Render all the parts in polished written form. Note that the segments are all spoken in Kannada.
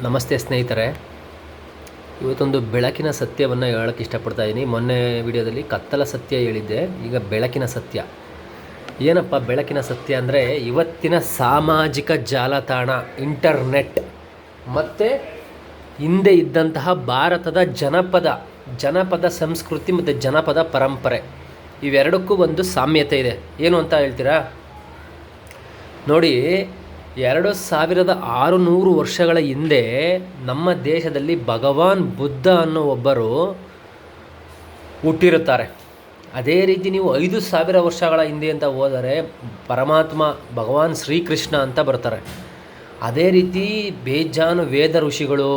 ನಮಸ್ತೆ ಸ್ನೇಹಿತರೆ, ಇವತ್ತೊಂದು ಬೆಳಕಿನ ಸತ್ಯವನ್ನು ಹೇಳೋಕ್ಕೆ ಇಷ್ಟಪಡ್ತಾ ಇದ್ದೀನಿ. ಮೊನ್ನೆ ವಿಡಿಯೋದಲ್ಲಿ ಕತ್ತಲ ಸತ್ಯ ಹೇಳಿದ್ದೆ, ಈಗ ಬೆಳಕಿನ ಸತ್ಯ. ಏನಪ್ಪ ಬೆಳಕಿನ ಸತ್ಯ ಅಂದರೆ, ಇವತ್ತಿನ ಸಾಮಾಜಿಕ ಜಾಲತಾಣ, ಇಂಟರ್ನೆಟ್ ಮತ್ತು ಹಿಂದೆ ಇದ್ದಂತಹ ಭಾರತದ ಜನಪದ ಸಂಸ್ಕೃತಿ ಮತ್ತು ಜನಪದ ಪರಂಪರೆ, ಇವೆರಡಕ್ಕೂ ಒಂದು ಸಾಮ್ಯತೆ ಇದೆ. ಏನು ಅಂತ ಹೇಳ್ತೀರಾ ನೋಡಿ. 2600 ವರ್ಷಗಳ ಹಿಂದೆ ನಮ್ಮ ದೇಶದಲ್ಲಿ ಭಗವಾನ್ ಬುದ್ಧ ಅನ್ನೋ ಒಬ್ಬರು ಹುಟ್ಟಿರುತ್ತಾರೆ. ಅದೇ ರೀತಿ ನೀವು 5000 ವರ್ಷಗಳ ಹಿಂದೆ ಅಂತ ಹೋದರೆ ಪರಮಾತ್ಮ ಭಗವಾನ್ ಶ್ರೀಕೃಷ್ಣ ಅಂತ ಬರ್ತಾರೆ. ಅದೇ ರೀತಿ ಬೇಜಾನು ವೇದ ಋಷಿಗಳು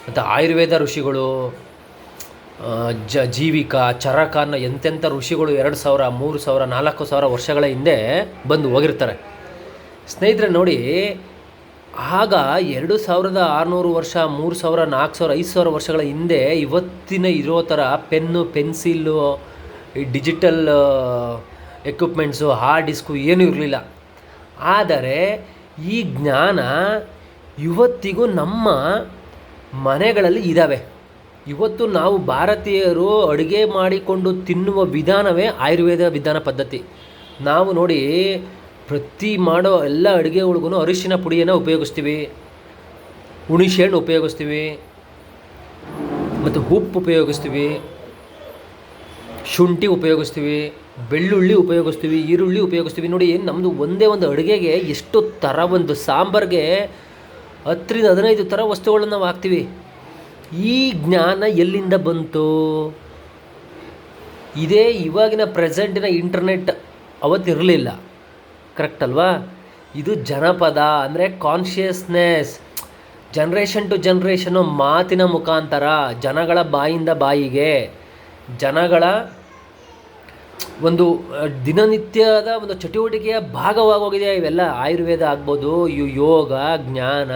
ಮತ್ತು ಆಯುರ್ವೇದ ಋಷಿಗಳು, ಜೀವಿಕ, ಚರಕ ಅನ್ನೋ ಎಂತೆಂಥ ಋಷಿಗಳು 2000, 3000, 4000 ವರ್ಷಗಳ ಹಿಂದೆ ಬಂದು ಹೋಗಿರ್ತಾರೆ. ಸ್ನೇಹಿತರೆ ನೋಡಿ, ಆಗ 2600 ವರ್ಷ, 3000, 4000, 5000 ವರ್ಷಗಳ ಹಿಂದೆ ಇವತ್ತಿನ ಇರೋ ಥರ ಪೆನ್ನು, ಪೆನ್ಸಿಲ್ಲು, ಈ ಡಿಜಿಟಲ್ ಎಕ್ವಿಪ್ಮೆಂಟ್ಸು, ಹಾರ್ಡ್ ಡಿಸ್ಕು ಏನೂ ಇರಲಿಲ್ಲ. ಆದರೆ ಈ ಜ್ಞಾನ ಇವತ್ತಿಗೂ ನಮ್ಮ ಮನೆಗಳಲ್ಲಿ ಇದ್ದಾವೆ. ಇವತ್ತು ನಾವು ಭಾರತೀಯರು ಅಡುಗೆ ಮಾಡಿಕೊಂಡು ತಿನ್ನುವ ವಿಧಾನವೇ ಆಯುರ್ವೇದ ವಿಧಾನ ಪದ್ಧತಿ. ನಾವು ನೋಡಿ, ಪ್ರತಿ ಮಾಡೋ ಎಲ್ಲ ಅಡುಗೆಗಳಿಗೂ ಅರಿಶಿನ ಪುಡಿಯನ್ನು ಉಪಯೋಗಿಸ್ತೀವಿ, ಹುಣಸೆಹಣ್ಣು ಉಪಯೋಗಿಸ್ತೀವಿ, ಮತ್ತು ಉಪ್ಪು ಉಪಯೋಗಿಸ್ತೀವಿ, ಶುಂಠಿ ಉಪಯೋಗಿಸ್ತೀವಿ, ಬೆಳ್ಳುಳ್ಳಿ ಉಪಯೋಗಿಸ್ತೀವಿ, ಈರುಳ್ಳಿ ಉಪಯೋಗಿಸ್ತೀವಿ. ನೋಡಿ, ನಮ್ಮದು ಒಂದೇ ಒಂದು ಅಡುಗೆಗೆ ಎಷ್ಟು ಥರ, ಒಂದು ಸಾಂಬಾರಿಗೆ 10ರಿಂದ 15 ಥರ ವಸ್ತುಗಳನ್ನು ನಾವು ಹಾಕ್ತೀವಿ. ಈ ಜ್ಞಾನ ಎಲ್ಲಿಂದ ಬಂತು? ಇದೇ ಇವಾಗಿನ ಪ್ರೆಸೆಂಟಿನ ಇಂಟರ್ನೆಟ್ ಅವತ್ತಿರಲಿಲ್ಲ, ಕರೆಕ್ಟ್ ಅಲ್ವಾ? ಇದು ಜನಪದ ಅಂದರೆ ಕಾನ್ಷಿಯಸ್ನೆಸ್, ಜನ್ರೇಷನ್ ಟು ಜನ್ರೇಷನು, ಮಾತಿನ ಮುಖಾಂತರ, ಜನಗಳ ಬಾಯಿಂದ ಬಾಯಿಗೆ, ಜನಗಳ ಒಂದು ದಿನನಿತ್ಯದ ಒಂದು ಚಟುವಟಿಕೆಯ ಭಾಗವಾಗೋಗಿದೆ ಇವೆಲ್ಲ. ಆಯುರ್ವೇದ ಆಗ್ಬೋದು, ಯೋಗ, ಜ್ಞಾನ,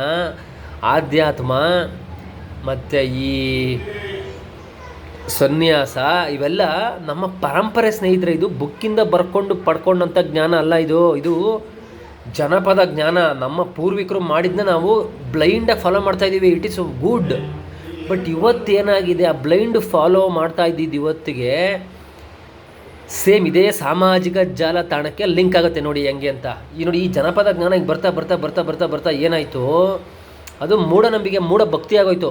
ಆಧ್ಯಾತ್ಮ ಮತ್ತು ಈ ಸನ್ಯಾಸ, ಇವೆಲ್ಲ ನಮ್ಮ ಪರಂಪರೆ ಸ್ನೇಹಿತರೆ. ಇದು ಬುಕ್ಕಿಂದ ಪಡ್ಕೊಂಡಂಥ ಜ್ಞಾನ ಅಲ್ಲ. ಇದು ಜನಪದ ಜ್ಞಾನ. ನಮ್ಮ ಪೂರ್ವಿಕರು ಮಾಡಿದ್ದನ್ನ ನಾವು ಬ್ಲೈಂಡಾಗಿ ಫಾಲೋ ಮಾಡ್ತಾಯಿದ್ದೀವಿ. It is good. ಬಟ್ ಇವತ್ತೇನಾಗಿದೆ, ಆ ಬ್ಲೈಂಡ್ ಫಾಲೋ ಮಾಡ್ತಾ ಇದ್ದಿದ್ದು ಇವತ್ತಿಗೆ ಸೇಮ್ ಇದೇ ಸಾಮಾಜಿಕ ಜಾಲತಾಣಕ್ಕೆ ಲಿಂಕ್ ಆಗುತ್ತೆ. ನೋಡಿ ಹೆಂಗೆ ಅಂತ. ಈ ಜನಪದ ಜ್ಞಾನ ಈಗ ಬರ್ತಾ ಬರ್ತಾ ಬರ್ತಾ ಬರ್ತಾ ಬರ್ತಾ ಏನಾಯಿತು, ಅದು ಮೂಢನಂಬಿಕೆ, ಮೂಢ ಭಕ್ತಿ ಆಗೋಯ್ತು.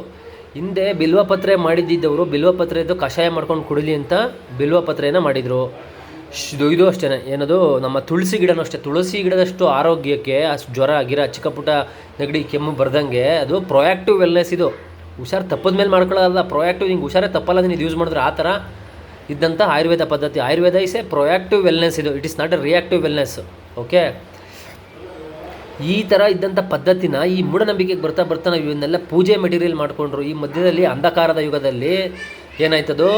ಹಿಂದೆ ಬಿಲ್ವಪತ್ರೆ ಮಾಡಿದ್ದವರು ಬಿಲ್ವಪತ್ರೆದು ಕಷಾಯ ಮಾಡ್ಕೊಂಡು ಕುಡಿಲಿ ಅಂತ ಬಿಲ್ವಪತ್ರೆಯನ್ನು ಮಾಡಿದರು. ಇದು ಅಷ್ಟೇ, ಏನದು ನಮ್ಮ ತುಳಸಿ ಗಿಡನೂ ಅಷ್ಟೇ. ತುಳಸಿ ಗಿಡದಷ್ಟು ಆರೋಗ್ಯಕ್ಕೆ, ಅಷ್ಟು ಜ್ವರ ಗಿರ, ಚಿಕ್ಕ ಪುಟ್ಟ ನೆಗಡಿ ಕೆಮ್ಮು ಬರ್ದಂಗೆ ಅದು ಪ್ರೊಯಾಕ್ಟಿವ್ ವೆಲ್ನೆಸ್. ಇದು ಹುಷಾರು ತಪ್ಪದ ಮೇಲೆ ಮಾಡ್ಕೊಳ್ಳೋಲ್ಲ, ಪ್ರೊಯಾಕ್ಟಿವ್. ಹಿಂಗೆ ಹುಷಾರೇ ತಪ್ಪಲ್ಲ ನೀವು ಯೂಸ್ ಮಾಡಿದ್ರೆ ಆ ಥರ ಇದ್ದಂಥ ಆಯುರ್ವೇದ ಪದ್ಧತಿ. Ayurveda is a proactive wellness. ಇದು it is not a reactive wellness. Okay, ಈ ಥರ ಇದ್ದಂಥ ಪದ್ಧತಿನ ಈ ಮೂಢನಂಬಿಕೆಗೆ ಬರ್ತಾ ಬರ್ತಾ ನಾವು ಇವನ್ನೆಲ್ಲ ಪೂಜೆ ಮೆಟೀರಿಯಲ್ ಮಾಡಿಕೊಂಡ್ರು. ಈ ಮಧ್ಯದಲ್ಲಿ ಅಂಧಕಾರದ ಯುಗದಲ್ಲಿ ಏನಾಯ್ತದು,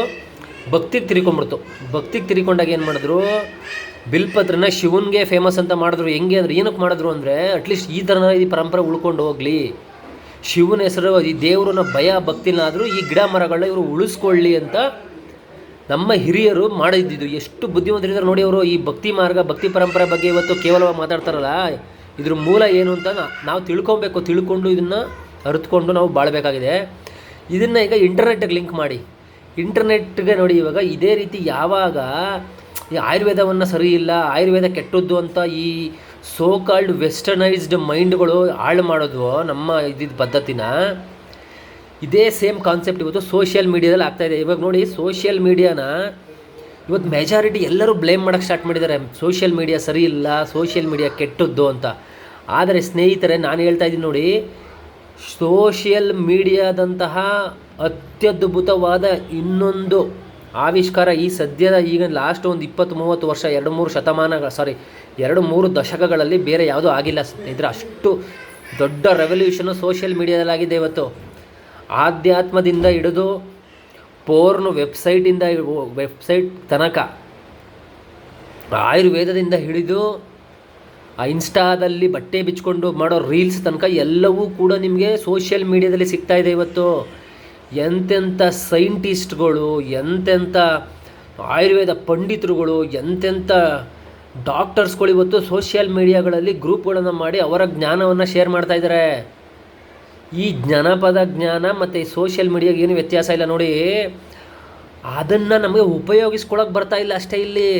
ಭಕ್ತಿಗೆ ತಿರ್ಕೊಂಡ್ಬಿಡ್ತು. ಭಕ್ತಿಗೆ ತಿರ್ಕೊಂಡಾಗ ಏನು ಮಾಡಿದ್ರು, ಬಿಲ್ಪತ್ರನ ಶಿವನ್ಗೆ ಫೇಮಸ್ ಅಂತ ಮಾಡಿದ್ರು. ಹೆಂಗೆ ಅಂದರೆ, ಏನಕ್ಕೆ ಮಾಡಿದ್ರು ಅಂದರೆ, ಅಟ್ಲೀಸ್ಟ್ ಈ ಥರ ಈ ಪರಂಪರೆ ಉಳ್ಕೊಂಡು ಹೋಗಲಿ, ಶಿವನ ಹೆಸರು, ಈ ದೇವ್ರನ್ನ ಭಯ ಭಕ್ತಿನಾದರೂ ಈ ಗಿಡ ಮರಗಳನ್ನ ಇವರು ಉಳಿಸ್ಕೊಳ್ಳಿ ಅಂತ ನಮ್ಮ ಹಿರಿಯರು ಮಾಡಿದ್ದಿದ್ದು. ಎಷ್ಟು ಬುದ್ಧಿವಂತರಿದ್ದಾರೆ ನೋಡಿ ಅವರು. ಈ ಭಕ್ತಿ ಮಾರ್ಗ, ಭಕ್ತಿ ಪರಂಪರೆ ಬಗ್ಗೆ ಇವತ್ತು ಕೇವಲವಾಗಿ ಮಾತಾಡ್ತಾರಲ್ಲ, ಇದ್ರ ಮೂಲ ಏನು ಅಂತ ನಾವು ತಿಳ್ಕೊಬೇಕು. ತಿಳ್ಕೊಂಡು ಇದನ್ನು ಅರಿತುಕೊಂಡು ನಾವು ಬಾಳಬೇಕಾಗಿದೆ. ಇದನ್ನು ಈಗ ಇಂಟರ್ನೆಟ್ಗೆ ಲಿಂಕ್ ಮಾಡಿ. ಇಂಟರ್ನೆಟ್ಗೆ ನೋಡಿ, ಇವಾಗ ಇದೇ ರೀತಿ ಯಾವಾಗ ಈ ಆಯುರ್ವೇದವನ್ನು ಸರಿ ಇಲ್ಲ, ಆಯುರ್ವೇದ ಕೆಟ್ಟದ್ದು ಅಂತ ಈ ಸೋ ಕಾಲ್ಡ್ ವೆಸ್ಟರ್ನೈಸ್ಡ್ ಮೈಂಡ್ಗಳು ಹಾಳು ಮಾಡೋದು ನಮ್ಮ ಇದ್ದಿದ್ದ ಪದ್ಧತಿನ, ಇದೇ ಸೇಮ್ ಕಾನ್ಸೆಪ್ಟ್ ಇವತ್ತು ಸೋಷಿಯಲ್ ಮೀಡಿಯಾದಲ್ಲಿ ಆಗ್ತಾಯಿದೆ. ಇವಾಗ ನೋಡಿ, ಸೋಷಿಯಲ್ ಮೀಡಿಯಾನ ಇವತ್ತು ಮೆಜಾರಿಟಿ ಎಲ್ಲರೂ ಬ್ಲೇಮ್ ಮಾಡೋಕ್ಕೆ ಸ್ಟಾರ್ಟ್ ಮಾಡಿದ್ದಾರೆ. ಸೋಷಿಯಲ್ ಮೀಡಿಯಾ ಸರಿ ಇಲ್ಲ, ಸೋಷಿಯಲ್ ಮೀಡಿಯಾ ಕೆಟ್ಟದ್ದು ಅಂತ. ಆದರೆ ಸ್ನೇಹಿತರೆ, ನಾನು ಹೇಳ್ತಾ ಇದ್ದೀನಿ ನೋಡಿ, ಸೋಷಿಯಲ್ ಮೀಡಿಯಾದಂತಹ ಅತ್ಯದ್ಭುತವಾದ ಇನ್ನೊಂದು ಆವಿಷ್ಕಾರ ಈ ಸದ್ಯದ ಈಗ ಲಾಸ್ಟ್ ಒಂದು 20-30 ವರ್ಷ, 2-3 ದಶಕಗಳಲ್ಲಿ ಬೇರೆ ಯಾವುದೂ ಆಗಿಲ್ಲ ಸ್ನೇಹಿತರೆ. ಅಷ್ಟು ದೊಡ್ಡ ರೆವಲ್ಯೂಷನು ಸೋಷಿಯಲ್ ಮೀಡಿಯಾದಲ್ಲಿ ಆಗಿದೆ ಇವತ್ತು. ಆಧ್ಯಾತ್ಮದಿಂದ ಹಿಡಿದು ಪೋರ್ನ್ ವೆಬ್ಸೈಟ್ ತನಕ, ಆಯುರ್ವೇದದಿಂದ ಹಿಡಿದು ಆ ಇನ್ಸ್ಟಾದಲ್ಲಿ ಬಟ್ಟೆ ಬಿಚ್ಕೊಂಡು ಮಾಡೋ ರೀಲ್ಸ್ ತನಕ ಎಲ್ಲವೂ ಕೂಡ ನಿಮಗೆ ಸೋಷಿಯಲ್ ಮೀಡಿಯಾದಲ್ಲಿ ಸಿಗ್ತಾಯಿದೆ ಇವತ್ತು. ಎಂತೆಂಥ ಸೈಂಟಿಸ್ಟ್ಗಳು, ಎಂತೆಂಥ ಆಯುರ್ವೇದ ಪಂಡಿತರುಗಳು, ಎಂತೆಂಥ ಡಾಕ್ಟರ್ಸ್ಗಳು ಇವತ್ತು ಸೋಷಿಯಲ್ ಮೀಡಿಯಾಗಳಲ್ಲಿ ಗ್ರೂಪ್ಗಳನ್ನು ಮಾಡಿ ಅವರ ಜ್ಞಾನವನ್ನು ಶೇರ್ ಮಾಡ್ತಾಯಿದ್ದಾರೆ. ಈ ಜನಪದ ಜ್ಞಾನ ಮತ್ತು ಈ ಸೋಷಿಯಲ್ ಮೀಡಿಯಾಗೆ ಏನು ವ್ಯತ್ಯಾಸ ಇಲ್ಲ ನೋಡಿ. ಅದನ್ನು ನಮಗೆ ಉಪಯೋಗಿಸ್ಕೊಳಕ್ಕೆ ಬರ್ತಾ ಇಲ್ಲ ಅಷ್ಟೇ. ಇಲ್ಲಿ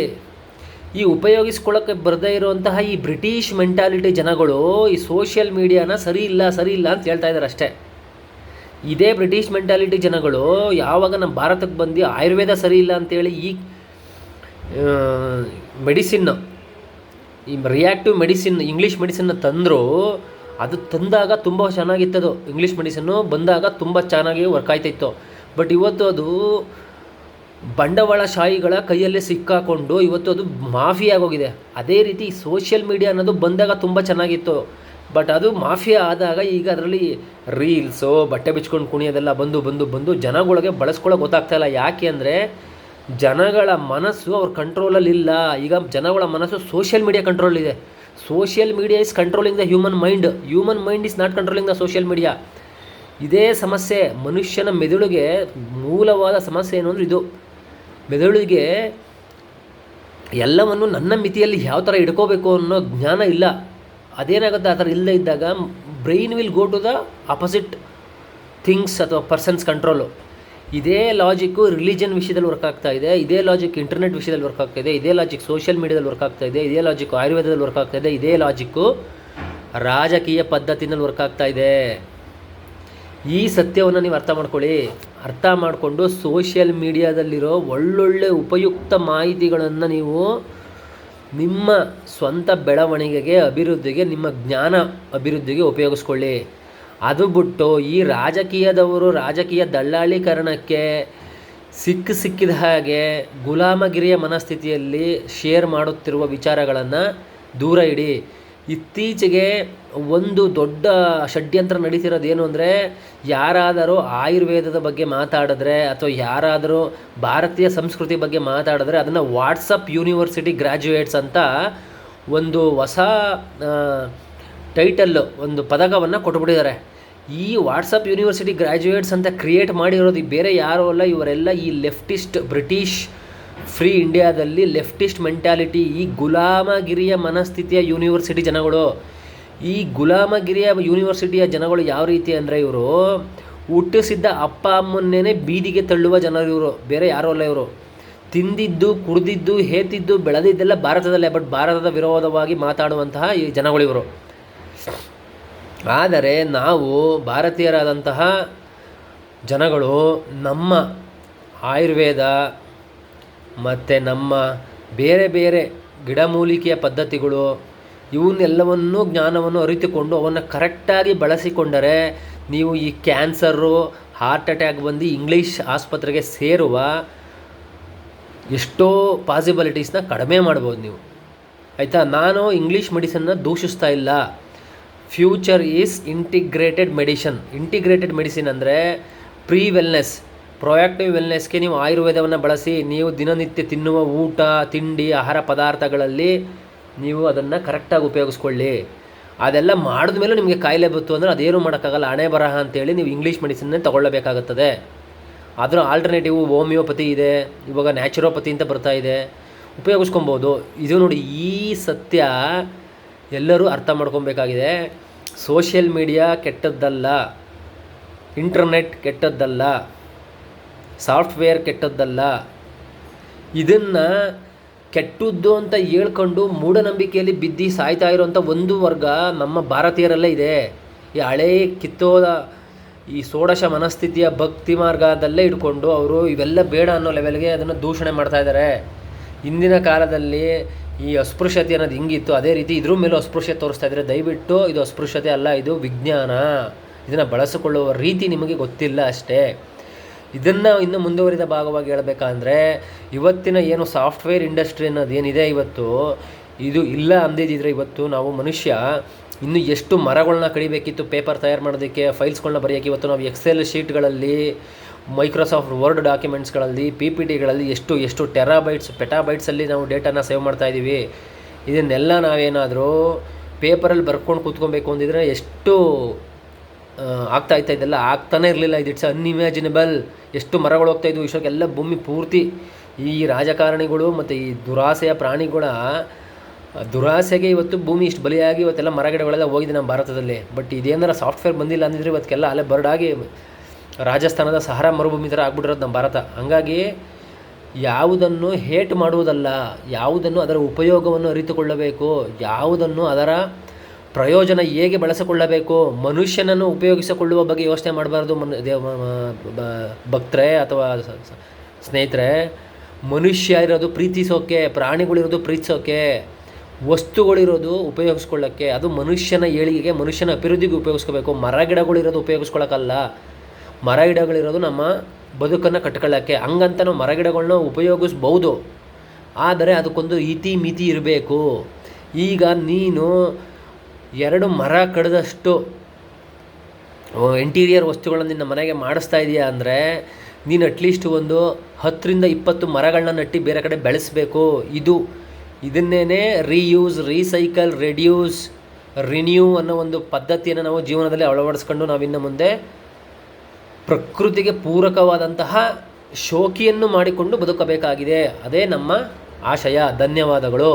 ಈ ಉಪಯೋಗಿಸ್ಕೊಳ್ಳೋಕ್ಕೆ ಬರದೇ ಇರುವಂತಹ ಈ ಬ್ರಿಟಿಷ್ ಮೆಂಟಾಲಿಟಿ ಜನಗಳು ಈ ಸೋಷಿಯಲ್ ಮೀಡಿಯಾನ ಸರಿ ಇಲ್ಲ ಅಂತ ಹೇಳ್ತಾ ಇದ್ದಾರೆ ಅಷ್ಟೇ. ಇದೇ ಬ್ರಿಟಿಷ್ ಮೆಂಟಾಲಿಟಿ ಜನಗಳು ಯಾವಾಗ ನಮ್ಮ ಭಾರತಕ್ಕೆ ಬಂದು ಆಯುರ್ವೇದ ಸರಿ ಇಲ್ಲ ಅಂತೇಳಿ ಈ ಮೆಡಿಸಿನ್, ಈ ರಿಯಾಕ್ಟಿವ್ ಮೆಡಿಸಿನ್, ಇಂಗ್ಲೀಷ್ ಮೆಡಿಸಿನ್ನ ತಂದರು. ಅದು ತಂದಾಗ ತುಂಬ ಚೆನ್ನಾಗಿತ್ತದು. ಇಂಗ್ಲೀಷ್ ಮೆಡಿಸಿನ್ನು ಬಂದಾಗ ತುಂಬ ಚೆನ್ನಾಗಿ ವರ್ಕ್ ಆಯ್ತಿತ್ತು. ಬಟ್ ಇವತ್ತು ಅದು ಬಂಡವಾಳಶಾಹಿಗಳ ಕೈಯಲ್ಲಿ ಸಿಕ್ಕಾಕೊಂಡು ಇವತ್ತು ಅದು ಮಾಫಿಯಾ ಆಗೋಗಿದೆ. ಅದೇ ರೀತಿ ಸೋಷಿಯಲ್ ಮೀಡಿಯಾ ಅನ್ನೋದು ಬಂದಾಗ ತುಂಬ ಚೆನ್ನಾಗಿತ್ತು. ಬಟ್ ಅದು ಮಾಫಿಯಾ ಆದಾಗ ಈಗ ಅದರಲ್ಲಿ ರೀಲ್ಸು, ಬಟ್ಟೆ ಬಿಚ್ಕೊಂಡು ಕುಣಿಯೋದೆಲ್ಲ ಬಂದು ಜನಗಳಿಗೆ ಬಳಸ್ಕೊಳ್ಳೋಕೆ ಗೊತ್ತಾಗ್ತಾಯಿಲ್ಲ. ಯಾಕೆ ಅಂದರೆ ಜನಗಳ ಮನಸ್ಸು ಅವ್ರ ಕಂಟ್ರೋಲಲ್ಲಿಲ್ಲ. ಈಗ ಜನಗಳ ಮನಸ್ಸು ಸೋಷಿಯಲ್ ಮೀಡಿಯಾ ಕಂಟ್ರೋಲಿದೆ. Social media is controlling the human mind is not controlling the social media. ಇದೇ ಸಮಸ್ಯೆ. ಮನುಷ್ಯನ ಮೆದುಳಿಗೆ ಮೂಲವಾದ ಸಮಸ್ಯೆ ಏನು ಅಂದರೆ ಇದು. ಮೆದುಳಿಗೆ ಎಲ್ಲವನ್ನು ನನ್ನ ಮಿತಿಯಲ್ಲಿ ಯಾವ ಥರ ಇಟ್ಕೋಬೇಕು ಅನ್ನೋ ಜ್ಞಾನ ಇಲ್ಲ. ಅದೇನಾಗುತ್ತೆ, ಆ ಥರ ಇಲ್ಲದೇ ಇದ್ದಾಗ brain will go to the opposite things ಅಥವಾ ಪರ್ಸನ್ಸ್ ಕಂಟ್ರೋಲು. ಇದೇ ಲಾಜಿಕ್ಕು ರಿಲಿಜನ್ ವಿಷಯದಲ್ಲಿ ವರ್ಕ್ ಆಗ್ತಾ ಇದೆ, ಇದೇ ಲಾಜಿಕ್ ಇಂಟರ್ನೆಟ್ ವಿಷಯದಲ್ಲಿ ವರ್ಕ್ ಆಗ್ತಾ ಇದೆ, ಇದೇ ಲಾಜಿಕ್ ಸೋಷಿಯಲ್ ಮೀಡಿಯಾದಲ್ಲಿ ವರ್ಕ್ ಆಗ್ತಾ ಇದೆ, ಇದೇ ಲಾಜಿಕ್ಕು ಆಯುರ್ವೇದದಲ್ಲಿ ವರ್ಕ್ ಆಗ್ತಾ ಇದೆ, ಇದೇ ಲಾಜಿಕ್ಕು ರಾಜಕೀಯ ಪದ್ಧತಿನಲ್ಲಿ ವರ್ಕ್ ಆಗ್ತಾ ಇದೆ. ಈ ಸತ್ಯವನ್ನು ನೀವು ಅರ್ಥ ಮಾಡ್ಕೊಳ್ಳಿ. ಅರ್ಥ ಮಾಡಿಕೊಂಡು ಸೋಷಿಯಲ್ ಮೀಡಿಯಾದಲ್ಲಿರೋ ಒಳ್ಳೊಳ್ಳೆ ಉಪಯುಕ್ತ ಮಾಹಿತಿಗಳನ್ನು ನೀವು ನಿಮ್ಮ ಸ್ವಂತ ಬೆಳವಣಿಗೆಗೆ, ಅಭಿವೃದ್ಧಿಗೆ, ನಿಮ್ಮ ಜ್ಞಾನ ಅಭಿವೃದ್ಧಿಗೆ ಉಪಯೋಗಿಸ್ಕೊಳ್ಳಿ. ಅದು ಬಿಟ್ಟು ಈ ರಾಜಕೀಯದವರು ರಾಜಕೀಯ ದಳ್ಳಾಳೀಕರಣಕ್ಕೆ ಸಿಕ್ಕಿದ ಹಾಗೆ ಗುಲಾಮಗಿರಿಯ ಮನಸ್ಥಿತಿಯಲ್ಲಿ ಶೇರ್ ಮಾಡುತ್ತಿರುವ ವಿಚಾರಗಳನ್ನು ದೂರ ಇಡಿ. ಇತ್ತೀಚೆಗೆ ಒಂದು ದೊಡ್ಡ ಷಡ್ಯಂತ್ರ ನಡೀತಿರೋದೇನು ಅಂದರೆ, ಯಾರಾದರೂ ಆಯುರ್ವೇದದ ಬಗ್ಗೆ ಮಾತಾಡಿದ್ರೆ ಅಥವಾ ಯಾರಾದರೂ ಭಾರತೀಯ ಸಂಸ್ಕೃತಿ ಬಗ್ಗೆ ಮಾತಾಡಿದ್ರೆ ಅದನ್ನು ವಾಟ್ಸಪ್ ಯೂನಿವರ್ಸಿಟಿ ಗ್ರ್ಯಾಜುಯೇಟ್ಸ್ ಅಂತ ಒಂದು ಹೊಸ ಟೈಟಲ್ಲು, ಒಂದು ಪದಕವನ್ನು ಕೊಟ್ಬಿಟ್ಟಿದ್ದಾರೆ. ಈ ವಾಟ್ಸಪ್ ಯೂನಿವರ್ಸಿಟಿ ಗ್ರ್ಯಾಜುಯೇಟ್ಸ್ ಅಂತ ಕ್ರಿಯೇಟ್ ಮಾಡಿರೋದು ಬೇರೆ ಯಾರೂ ಅಲ್ಲ, ಇವರೆಲ್ಲ ಈ ಲೆಫ್ಟಿಸ್ಟ್ ಬ್ರಿಟಿಷ್ ಫ್ರೀ ಇಂಡಿಯಾದಲ್ಲಿ ಲೆಫ್ಟಿಸ್ಟ್ ಮೆಂಟ್ಯಾಲಿಟಿ, ಈ ಗುಲಾಮಗಿರಿಯ ಮನಸ್ಥಿತಿಯ ಯೂನಿವರ್ಸಿಟಿ ಜನಗಳು. ಈ ಗುಲಾಮಗಿರಿಯ ಯೂನಿವರ್ಸಿಟಿಯ ಜನಗಳು ಯಾವ ರೀತಿ ಅಂದರೆ, ಇವರು ಹುಟ್ಟಿಸಿದ್ದ ಅಪ್ಪ ಅಮ್ಮನ್ನೇ ಬೀದಿಗೆ ತಳ್ಳುವ ಜನರು ಇವರು, ಬೇರೆ ಯಾರೂ ಅಲ್ಲ. ಇವರು ತಿಂದಿದ್ದು, ಕುಡಿದಿದ್ದು, ಹೇತಿದ್ದು, ಬೆಳೆದಿದ್ದೆಲ್ಲ ಭಾರತದಲ್ಲೇ, ಬಟ್ ಭಾರತದ ವಿರೋಧವಾಗಿ ಮಾತಾಡುವಂತಹ ಈ ಜನಗಳು ಇವರು. ಆದರೆ ನಾವು ಭಾರತೀಯರಾದಂತಹ ಜನಗಳು ನಮ್ಮ ಆಯುರ್ವೇದ ಮತ್ತು ನಮ್ಮ ಬೇರೆ ಬೇರೆ ಗಿಡಮೂಲಿಕೆಯ ಪದ್ಧತಿಗಳು ಇವನ್ನೆಲ್ಲವನ್ನು ಜ್ಞಾನವನ್ನು ಅರಿತುಕೊಂಡು ಅವನ್ನು ಕರೆಕ್ಟಾಗಿ ಬಳಸಿಕೊಂಡರೆ ನೀವು ಈ ಕ್ಯಾನ್ಸರು, ಹಾರ್ಟ್ ಅಟ್ಯಾಕ್ ಬಂದು ಇಂಗ್ಲೀಷ್ ಆಸ್ಪತ್ರೆಗೆ ಸೇರುವ ಎಷ್ಟೋ ಪಾಸಿಬಿಲಿಟೀಸ್ನ ಕಡಿಮೆ ಮಾಡ್ಬೋದು ನೀವು, ಆಯಿತಾ. ನಾನು ಇಂಗ್ಲೀಷ್ ಮೆಡಿಸನ್ನ ದೂಷಿಸ್ತಾ ಇಲ್ಲ. ಫ್ಯೂಚರ್ ಈಸ್ ಇಂಟಿಗ್ರೇಟೆಡ್ ಮೆಡಿಸಿನ್ ಅಂದರೆ ಪ್ರೀ ವೆಲ್ನೆಸ್, ಪ್ರೊಯಾಕ್ಟಿವ್ ವೆಲ್ನೆಸ್ಗೆ ನೀವು ಆಯುರ್ವೇದವನ್ನು ಬಳಸಿ ನೀವು ದಿನನಿತ್ಯ ತಿನ್ನುವ ಊಟ, ತಿಂಡಿ, ಆಹಾರ ಪದಾರ್ಥಗಳಲ್ಲಿ ನೀವು ಅದನ್ನು ಕರೆಕ್ಟಾಗಿ ಉಪಯೋಗಿಸ್ಕೊಳ್ಳಿ. ಅದೆಲ್ಲ ಮಾಡಿದ ಮೇಲೂ ನಿಮಗೆ ಕಾಯಿಲೆ ಬಂತು ಅಂದರೆ ಅದೇನು ಮಾಡೋಕ್ಕಾಗಲ್ಲ, ಹಣೆ ಬರಹ ಅಂತೇಳಿ ನೀವು ಇಂಗ್ಲೀಷ್ ಮೆಡಿಸಿನ್ನೇ ತೊಗೊಳ್ಳಬೇಕಾಗುತ್ತದೆ. ಅದರ ಆಲ್ಟರ್ನೇಟಿವ್ ಹೋಮಿಯೋಪತಿ ಇದೆ, ಇವಾಗ ನ್ಯಾಚುರೋಪತಿ ಅಂತ ಬರ್ತಾ ಇದೆ, ಉಪಯೋಗಿಸ್ಕೊಬೋದು. ಇದು ನೋಡಿ, ಈ ಸತ್ಯ ಎಲ್ಲರೂ ಅರ್ಥ ಮಾಡ್ಕೊಬೇಕಾಗಿದೆ. ಸೋಷಿಯಲ್ ಮೀಡಿಯಾ ಕೆಟ್ಟದ್ದಲ್ಲ, ಇಂಟರ್ನೆಟ್ ಕೆಟ್ಟದ್ದಲ್ಲ, ಸಾಫ್ಟ್ವೇರ್ ಕೆಟ್ಟದ್ದಲ್ಲ. ಇದನ್ನು ಕೆಟ್ಟದ್ದು ಅಂತ ಹೇಳ್ಕೊಂಡು ಮೂಢನಂಬಿಕೆಯಲ್ಲಿ ಬಿದ್ದು ಸಾಯ್ತಾ ಇರೋಂಥ ಒಂದು ವರ್ಗ ನಮ್ಮ ಭಾರತೀಯರಲ್ಲೇ ಇದೆ. ಈ ಹಳೇ ಕಿತ್ತೋದ ಈ ಷೋಡಶ ಮನಸ್ಥಿತಿಯ ಭಕ್ತಿ ಮಾರ್ಗದಲ್ಲೇ ಇಟ್ಕೊಂಡು ಅವರು ಇವೆಲ್ಲ ಬೇಡ ಅನ್ನೋ ಲೆವೆಲ್ಗೆ ಅದನ್ನು ದೂಷಣೆ ಮಾಡ್ತಾಯಿದ್ದಾರೆ. ಇಂದಿನ ಕಾಲದಲ್ಲಿ ಈ ಅಸ್ಪೃಶ್ಯತೆ ಅನ್ನೋದು ಹಿಂಗಿತ್ತು, ಅದೇ ರೀತಿ ಇದ್ರ ಮೇಲೂ ಅಸ್ಪೃಶ್ಯತೆ ತೋರಿಸ್ತಾ ಇದ್ದಾರೆ. ದಯವಿಟ್ಟು ಇದು ಅಸ್ಪೃಶ್ಯತೆ ಅಲ್ಲ, ಇದು ವಿಜ್ಞಾನ. ಇದನ್ನು ಬಳಸಿಕೊಳ್ಳುವ ರೀತಿ ನಿಮಗೆ ಗೊತ್ತಿಲ್ಲ ಅಷ್ಟೇ. ಇದನ್ನು ಇನ್ನು ಮುಂದುವರಿದ ಭಾಗವಾಗಿ ಹೇಳಬೇಕಂದ್ರೆ, ಇವತ್ತಿನ ಏನು ಸಾಫ್ಟ್ವೇರ್ ಇಂಡಸ್ಟ್ರಿ ಅನ್ನೋದು ಏನಿದೆ ಇವತ್ತು, ಇದು ಇಲ್ಲ ಅಂದಿದ್ದರೆ ಇವತ್ತು ನಾವು ಮನುಷ್ಯ ಇನ್ನು ಎಷ್ಟು ಮರಗಳನ್ನ ಕಡಿಬೇಕಿತ್ತು ಪೇಪರ್ ತಯಾರು ಮಾಡೋದಕ್ಕೆ, ಫೈಲ್ಸ್ಗಳನ್ನ ಬರೆಯೋಕ್ಕೆ. ಇವತ್ತು ನಾವು ಎಕ್ಸೆಲ್ ಶೀಟ್ಗಳಲ್ಲಿ, ಮೈಕ್ರೋಸಾಫ್ಟ್ ವರ್ಡ್ ಡಾಕ್ಯುಮೆಂಟ್ಸ್ಗಳಲ್ಲಿ, PPTಗಳಲ್ಲಿ ಎಷ್ಟು ಪೆಟಾಬೈಟ್ಸಲ್ಲಿ ನಾವು ಡೇಟಾನ ಸೇವ್ ಮಾಡ್ತಾಯಿದ್ದೀವಿ. ಇದನ್ನೆಲ್ಲ ನಾವೇನಾದರೂ ಪೇಪರಲ್ಲಿ ಬರ್ಕೊಂಡು ಕೂತ್ಕೊಬೇಕು ಅಂದಿದ್ರೆ ಎಷ್ಟು ಆಗ್ತಾಯಿತ್ತು. ಇದೆಲ್ಲ ಆಗ್ತಾನೇ ಇರಲಿಲ್ಲ. ಇದು ಇಟ್ಸ್ ಅನ್ಇಮ್ಯಾಜಿನಬಲ್. ಎಷ್ಟು ಮರಗಳು ಹೋಗ್ತಾಯಿದ್ವು ಇಷ್ಟಕ್ಕೆಲ್ಲ. ಭೂಮಿ ಪೂರ್ತಿ ಈ ರಾಜಕಾರಣಿಗಳು ಮತ್ತು ಈ ದುರಾಸೆಯ ಪ್ರಾಣಿಗಳ ದುರಾಸೆಗೆ ಇವತ್ತು ಭೂಮಿ ಇಷ್ಟು ಬಲಿಯಾಗಿ ಇವತ್ತೆಲ್ಲ ಮರಗಿಡಗಳೆಲ್ಲ ಹೋಗಿದೆ ನಮ್ಮ ಭಾರತದಲ್ಲಿ. ಬಟ್ ಇದೇನಾರ ಸಾಫ್ಟ್ವೇರ್ ಬಂದಿಲ್ಲ ಅಂದಿದ್ರೆ ಇವತ್ತಿಗೆಲ್ಲ ಅಲ್ಲೇ ಬರಡಾಗಿ ರಾಜಸ್ಥಾನದ ಸಹಾರಾ ಮರುಭೂಮಿ ಥರ ಆಗ್ಬಿಟ್ಟಿರೋದು ನಮ್ಮ ಭಾರತ. ಹಂಗಾಗಿ ಯಾವುದನ್ನು ಹೇಟ್ ಮಾಡುವುದಲ್ಲ, ಯಾವುದನ್ನು ಅದರ ಉಪಯೋಗವನ್ನು ಅರಿತುಕೊಳ್ಳಬೇಕು, ಯಾವುದನ್ನು ಅದರ ಪ್ರಯೋಜನ ಹೇಗೆ ಬಳಸಿಕೊಳ್ಳಬೇಕು, ಮನುಷ್ಯನನ್ನು ಉಪಯೋಗಿಸಿಕೊಳ್ಳುವ ಬಗ್ಗೆ ಯೋಚನೆ ಮಾಡಬಾರ್ದು. ಭಕ್ತರೇ ಅಥವಾ ಸ್ನೇಹಿತರೆ, ಮನುಷ್ಯ ಇರೋದು ಪ್ರೀತಿಸೋಕ್ಕೆ, ಪ್ರಾಣಿಗಳಿರೋದು ಪ್ರೀತಿಸೋಕ್ಕೆ, ವಸ್ತುಗಳಿರೋದು ಉಪಯೋಗಿಸ್ಕೊಳ್ಳೋಕ್ಕೆ. ಅದು ಮನುಷ್ಯನ ಏಳಿಗೆಗೆ, ಮನುಷ್ಯನ ಅಭಿವೃದ್ಧಿಗೆ ಉಪಯೋಗಿಸ್ಕೋಬೇಕು. ಮರಗಿಡಗಳಿರೋದು ಉಪಯೋಗಿಸ್ಕೊಳ್ಳೋಕ್ಕಲ್ಲ. ಮರಗಿಡಗಳಿರೋದು ನಮ್ಮ ಬದುಕನ್ನು ಕಟ್ಕೊಳ್ಳೋಕ್ಕೆ. ಹಂಗಂತ ನಾವು ಮರಗಿಡಗಳನ್ನ ಉಪಯೋಗಿಸ್ಬೋದು, ಆದರೆ ಅದಕ್ಕೊಂದು ಇತಿ ಮಿತಿ ಇರಬೇಕು. ಈಗ ನೀನು 2 ಮರ ಕಡಿದಷ್ಟು ಇಂಟೀರಿಯರ್ ವಸ್ತುಗಳನ್ನು ನಿನ್ನ ಮನೆಗೆ ಮಾಡಿಸ್ತಾ ಇದೆಯಾ ಅಂದರೆ ನೀನು ಅಟ್ಲೀಸ್ಟ್ ಒಂದು 10ರಿಂದ 20 ಮರಗಳನ್ನ ನಟ್ಟಿ ಬೇರೆ ಕಡೆ ಬೆಳೆಸಬೇಕು. ಇದನ್ನೇ ರೀಯೂಸ್, ರೀಸೈಕಲ್, ರೆಡ್ಯೂಸ್, ರಿನ್ಯೂ ಅನ್ನೋ ಒಂದು ಪದ್ಧತಿಯನ್ನು ನಾವು ಜೀವನದಲ್ಲಿ ಅಳವಡಿಸ್ಕೊಂಡು ನಾವಿನ್ನು ಮುಂದೆ ಪ್ರಕೃತಿಗೆ ಪೂರಕವಾದಂತಹ ಶೋಕಿಯನ್ನು ಮಾಡಿಕೊಂಡು ಬದುಕಬೇಕಾಗಿದೆ. ಅದೇ ನಮ್ಮ ಆಶಯ. ಧನ್ಯವಾದಗಳು.